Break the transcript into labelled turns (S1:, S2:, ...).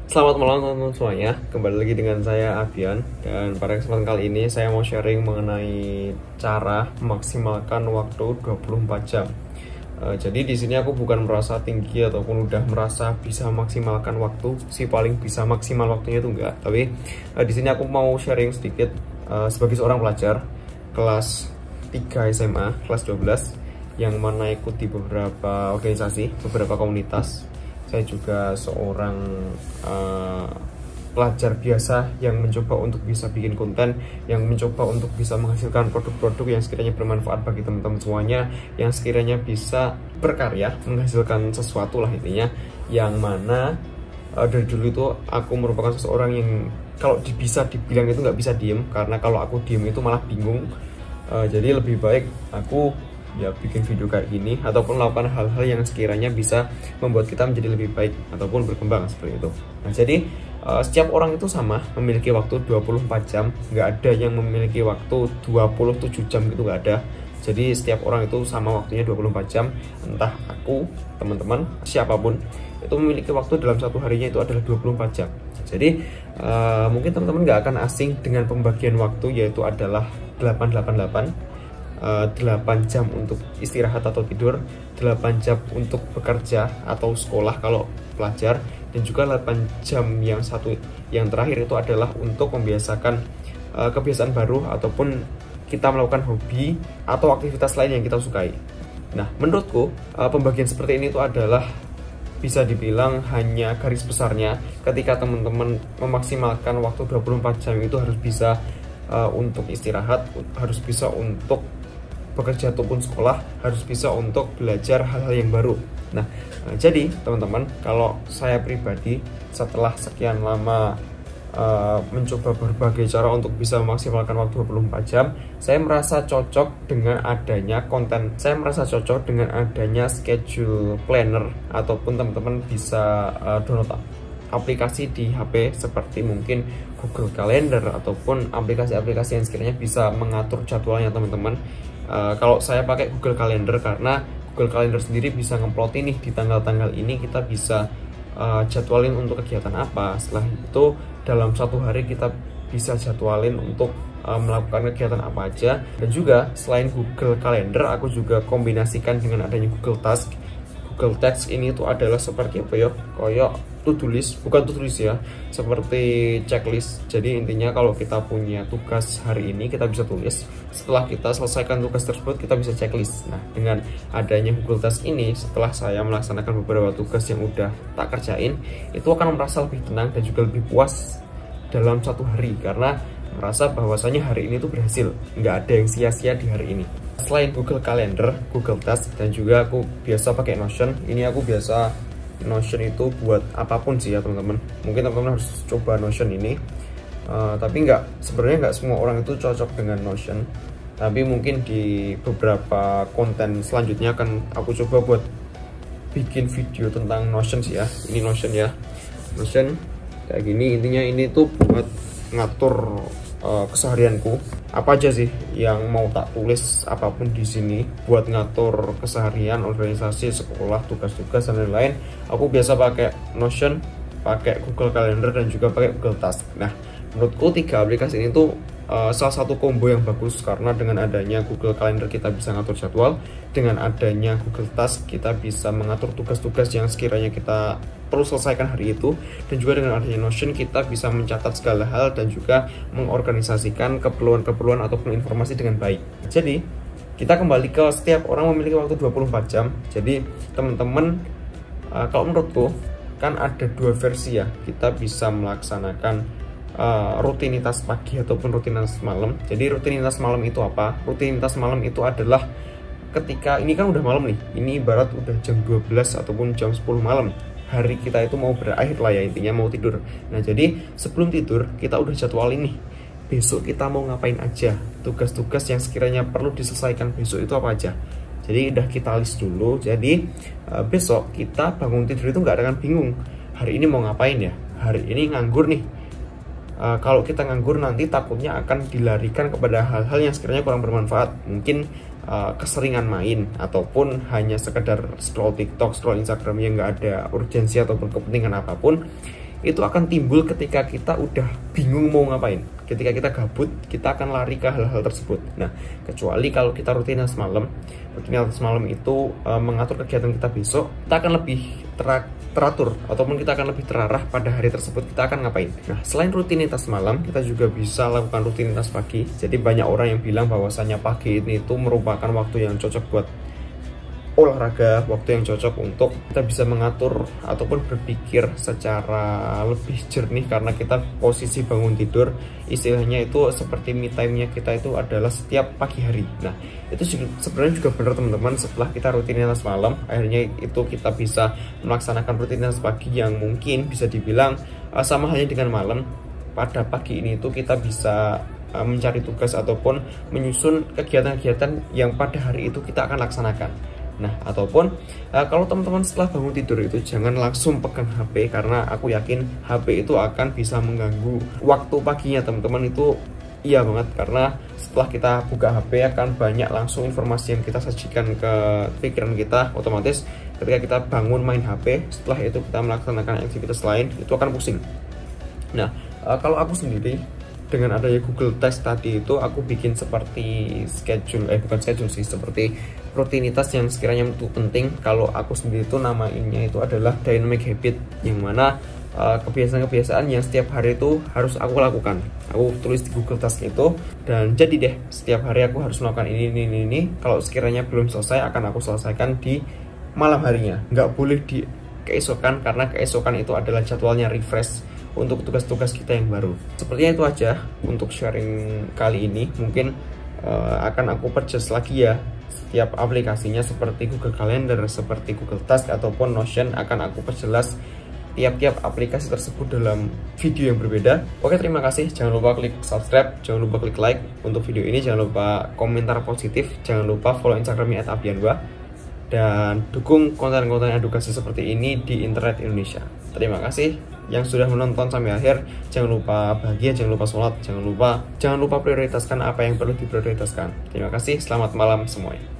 S1: Selamat malam teman-teman semuanya, kembali lagi dengan saya Abian. Dan pada kesempatan kali ini saya mau sharing mengenai cara memaksimalkan waktu 24 jam. Jadi di sini aku bukan merasa tinggi ataupun udah merasa bisa maksimalkan waktu, si paling bisa maksimal waktunya itu enggak. Tapi di sini aku mau sharing sedikit sebagai seorang pelajar kelas 3 SMA, kelas 12 yang mana ikuti beberapa organisasi, beberapa komunitas. Saya juga seorang pelajar biasa yang mencoba untuk bisa bikin konten, yang mencoba untuk bisa menghasilkan produk-produk yang sekiranya bermanfaat bagi teman-teman semuanya, yang sekiranya bisa berkarya, menghasilkan sesuatu lah intinya. Yang mana dari dulu itu aku merupakan seseorang yang kalau bisa dibilang itu nggak bisa diem, karena kalau aku diem itu malah bingung. Jadi lebih baik aku ya bikin video kayak gini ataupun melakukan hal-hal yang sekiranya bisa membuat kita menjadi lebih baik ataupun berkembang seperti itu. Nah, jadi setiap orang itu sama memiliki waktu 24 jam, nggak ada yang memiliki waktu 27 jam, itu nggak ada. Jadi setiap orang itu sama waktunya 24 jam, entah aku, teman-teman, siapapun itu memiliki waktu dalam satu harinya itu adalah 24 jam. Jadi mungkin teman-teman nggak akan asing dengan pembagian waktu, yaitu adalah 888. 8 jam untuk istirahat atau tidur, 8 jam untuk bekerja atau sekolah kalau pelajar, dan juga 8 jam yang terakhir itu adalah untuk membiasakan kebiasaan baru ataupun kita melakukan hobi atau aktivitas lain yang kita sukai. Nah, menurutku pembagian seperti ini itu adalah bisa dibilang hanya garis besarnya ketika teman-teman memaksimalkan waktu 24 jam itu harus bisa untuk istirahat, harus bisa untuk bekerja ataupun sekolah, harus bisa untuk belajar hal-hal yang baru. Nah, jadi teman-teman, kalau saya pribadi setelah sekian lama mencoba berbagai cara untuk bisa memaksimalkan waktu 24 jam, saya merasa cocok dengan adanya konten, saya merasa cocok dengan adanya schedule planner, ataupun teman-teman bisa download aplikasi di HP seperti mungkin Google Calendar ataupun aplikasi-aplikasi yang sekiranya bisa mengatur jadwalnya teman-teman. Kalau saya pakai Google Calendar karena Google Calendar sendiri bisa ngeplotin nih di tanggal-tanggal ini kita bisa jadwalin untuk kegiatan apa. Setelah itu dalam satu hari kita bisa jadwalin untuk melakukan kegiatan apa aja. Dan juga selain Google Calendar, aku juga kombinasikan dengan adanya Google Task. Google Task ini tuh adalah seperti apa ya, kayak to-do list, bukan to-do list ya, seperti checklist. Jadi intinya kalau kita punya tugas hari ini kita bisa tulis, setelah kita selesaikan tugas tersebut kita bisa checklist. Nah, dengan adanya Google Task ini, setelah saya melaksanakan beberapa tugas yang udah tak kerjain, itu akan merasa lebih tenang dan juga lebih puas dalam satu hari, karena merasa bahwasanya hari ini tuh berhasil, nggak ada yang sia-sia di hari ini. Selain Google Calendar, Google Task, dan juga aku biasa pakai Notion. Ini aku biasa Notion itu buat apapun sih ya teman-teman. Mungkin teman-teman harus coba Notion ini. Tapi sebenarnya nggak semua orang itu cocok dengan Notion. Tapi mungkin di beberapa konten selanjutnya akan aku coba buat bikin video tentang Notion sih ya. Ini Notion ya. Notion kayak gini, intinya ini tuh buat ngatur keseharianku, apa aja sih yang mau tak tulis, apapun di sini buat ngatur keseharian, organisasi, sekolah, tugas-tugas dan lain-lain. Aku biasa pakai Notion, pakai Google Calendar, dan juga pakai Google Task. Nah, menurutku tiga aplikasi ini tuh salah satu combo yang bagus, karena dengan adanya Google Calendar kita bisa ngatur jadwal, dengan adanya Google Task kita bisa mengatur tugas-tugas yang sekiranya kita perlu selesaikan hari itu, dan juga dengan adanya Notion kita bisa mencatat segala hal dan juga mengorganisasikan keperluan-keperluan ataupun informasi dengan baik. Jadi kita kembali ke setiap orang memiliki waktu 24 jam. Jadi teman-teman, kalau menurutku kan ada dua versi ya, kita bisa melaksanakan rutinitas pagi ataupun rutinitas malam. Jadi rutinitas malam itu apa? Rutinitas malam itu adalah ketika ini kan udah malam nih, ini ibarat udah jam 12 ataupun jam 10 malam, hari kita itu mau berakhir lah ya, intinya mau tidur. Nah, jadi sebelum tidur kita udah jadwalin nih, besok kita mau ngapain aja, tugas-tugas yang sekiranya perlu diselesaikan besok itu apa aja. Jadi udah kita list dulu. Jadi besok kita bangun tidur itu nggak akan bingung, hari ini mau ngapain ya, hari ini nganggur nih. Kalau kita nganggur nanti takutnya akan dilarikan kepada hal-hal yang sekiranya kurang bermanfaat, mungkin keseringan main ataupun hanya sekedar scroll TikTok, scroll Instagram yang nggak ada urgensi ataupun kepentingan apapun. itu akan timbul ketika kita udah bingung mau ngapain. Ketika kita gabut, kita akan lari ke hal-hal tersebut. Nah, kecuali kalau kita rutinitas malam itu mengatur kegiatan kita besok, kita akan lebih teratur, ataupun kita akan lebih terarah pada hari tersebut kita akan ngapain. Nah, selain rutinitas malam, kita juga bisa lakukan rutinitas pagi. Jadi banyak orang yang bilang bahwasannya pagi ini itu merupakan waktu yang cocok buat olahraga, waktu yang cocok untuk kita bisa mengatur ataupun berpikir secara lebih jernih, karena kita posisi bangun tidur istilahnya itu seperti me time-nya kita itu adalah setiap pagi hari. Nah, itu sebenarnya juga benar teman-teman, setelah kita rutinitas malam, akhirnya itu kita bisa melaksanakan rutinitas pagi yang mungkin bisa dibilang sama halnya dengan malam. Pada pagi ini itu kita bisa mencari tugas ataupun menyusun kegiatan-kegiatan yang pada hari itu kita akan laksanakan. Nah, ataupun kalau teman-teman setelah bangun tidur itu jangan langsung pegang HP, karena aku yakin HP itu akan bisa mengganggu waktu paginya teman-teman. Itu iya banget, karena setelah kita buka HP akan banyak langsung informasi yang kita sajikan ke pikiran kita. Otomatis ketika kita bangun main HP, setelah itu kita melaksanakan aktivitas lain, itu akan pusing. Nah, kalau aku sendiri dengan adanya Google Test tadi itu, aku bikin seperti bukan schedule sih, seperti rutinitas yang sekiranya itu penting. Kalau aku sendiri itu namainnya itu adalah dynamic habit, yang mana kebiasaan-kebiasaan yang setiap hari itu harus aku lakukan. Aku tulis di Google Task itu, dan jadi deh setiap hari aku harus melakukan ini. Kalau sekiranya belum selesai, akan aku selesaikan di malam harinya. Nggak boleh di keesokan, karena keesokan itu adalah jadwalnya refresh untuk tugas-tugas kita yang baru. Sepertinya itu aja untuk sharing kali ini. Mungkin akan aku perjelas lagi ya setiap aplikasinya, seperti Google Calendar, seperti Google Task ataupun Notion, akan aku perjelas tiap-tiap aplikasi tersebut dalam video yang berbeda. Oke, terima kasih. Jangan lupa klik subscribe, jangan lupa klik like untuk video ini, jangan lupa komentar positif, jangan lupa follow Instagramnya @abianwa, dan dukung konten-konten edukasi seperti ini di internet Indonesia. Terima kasih yang sudah menonton sampai akhir. Jangan lupa bahagia, jangan lupa sholat, jangan lupa prioritaskan apa yang perlu diprioritaskan. Terima kasih, selamat malam semuanya.